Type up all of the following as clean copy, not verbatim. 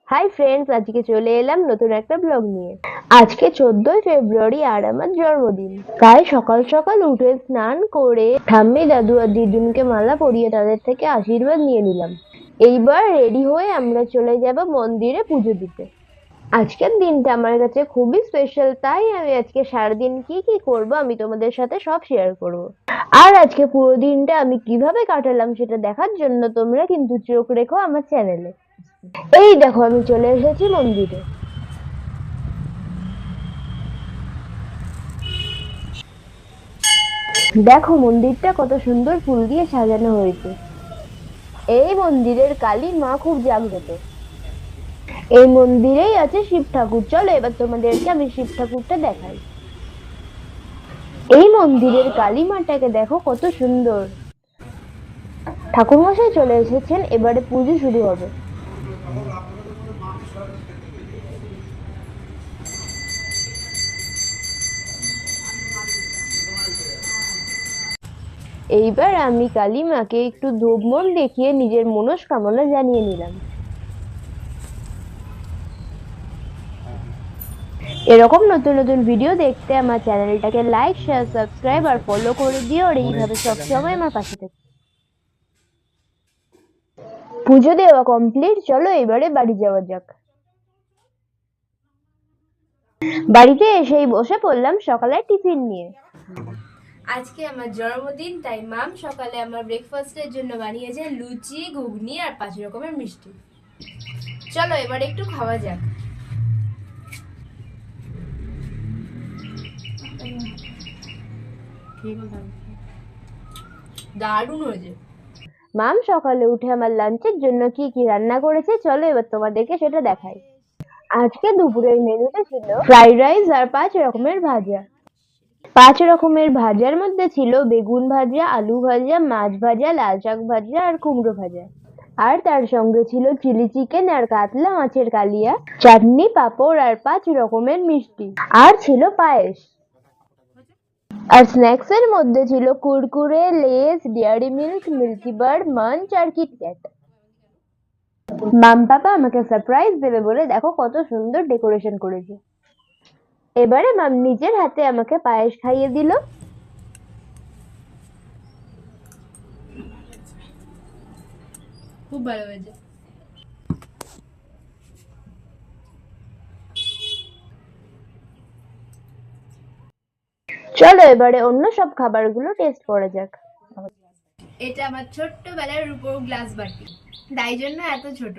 Hi friends, আজকে চলে এলাম নতুন একটা ব্লগ নিয়ে। আজকে 14ই ফেব্রুয়ারি আর আমার জন্মদিন। তাই সকাল সকাল উঠে স্নান করে ঠাম্মি, দাদু আর দিদুনকে মালা পরিয়ে তাদের থেকে আশীর্বাদ নিয়ে নিলাম। এইবার রেডি হয়ে আমরা চলে যাব মন্দিরে পুজো দিতে। আজকের দিনটা আমার কাছে খুবই স্পেশাল, তাই আমি আজকে সারাদিন কি কি করব আমি তোমাদের সাথে সব শেয়ার করব। আর আজকে পুরো দিনটা আমি কিভাবে কাটালাম সেটা দেখার জন্য তোমরা কিন্তু চোখ রেখো আমার চ্যানেলে। এই দেখো, আমি চলে এসেছি মন্দিরে। দেখো মন্দিরটা কত সুন্দর ফুল দিয়ে সাজানো হয়েছে। এই মন্দিরের কালী মা খুব জাগ্রত। এই মন্দিরেই আছে শিব ঠাকুর। চলো এবার তোমাদেরকে আমি শিব ঠাকুরটা দেখাই। এই মন্দিরের কালী মাটাকে দেখো কত সুন্দর। ঠাকুর মশাই চলে এসেছেন, এবারে পুজো শুরু হবে। এইবার আমি কালী মাকে একটু ধূপ মন দেখিয়ে নিজের মনস্কামনা জানিয়ে নিলাম। এরকম নতুন নতুন ভিডিও দেখতে আমার চ্যানেলটাকে লাইক, শেয়ার, সাবস্ক্রাইব আর ফলো করে দিও, আর এইভাবে সবসময় আমার পাশে থেকো। পুজো দেওয়া কমপ্লিট, চলো এবারে বাড়ি যাওয়া যাক। বাড়িতে এসেই বসে পড়লাম সকালের টিফিন নিয়ে। আজকে আমার জন্মদিন, তাই মাম সকালে আমার ব্রেকফাস্টের জন্য বানিয়েছে লুচি, ঘুগনি আর 5 রকমের মিষ্টি। চলো এবার একটু খাওয়া যাক। দারুণ হয়েছে। মাম সকালে উঠে আমার লাঞ্চের জন্য কি কি রান্না করেছে চলো এবার তোমাদেরকে সেটা দেখাই। আজকে দুপুরের মেনুতে ছিল ফ্রাইড রাইস আর 5 রকমের ভাজা। 5 রকমের ভাজার মধ্যে ছিল বেগুন ভাজা, আলু ভাজা, মাছ ভাজা, লাল শাক ভাজা আর কুমড়ো ভাজা। আর তার সঙ্গে ছিল চিলি চিকেন আর কাতলা মাছের কালিয়া, চাটনি, পাঁপড় আর 5 রকমের মিষ্টি। আর ছিল পায়েস। আর স্ন্যাক্স এর মধ্যে ছিল Kurkure, Lays, dairy milk, milky bar, munch আর কিটক্যাট। মাম পাপা আমাকে সারপ্রাইজ দেবে বলে দেখো কত সুন্দর ডেকোরেশন করেছে। এবারে মাম নিজের হাতে আমাকে পায়েস খাইয়ে দিল। খুব ভালো হয়েছে। চলো এবারে অন্য সব খাবারগুলো টেস্ট করা যাক। এটা আমার ছোট্টবেলার রূপোর গ্লাস বাটি, তাই জন্য এত ছোট।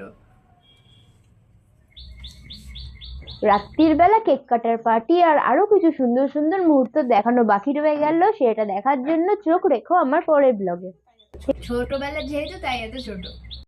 রাত্রির বেলা কেক কাটার পার্টি আর আরো কিছু সুন্দর সুন্দর মুহূর্ত দেখানো বাকি রয়ে গেল, সেটা দেখার জন্য চোখ রেখো আমার পরের ব্লগে। ছোটবেলা যেহেতু তাই এত ছোট।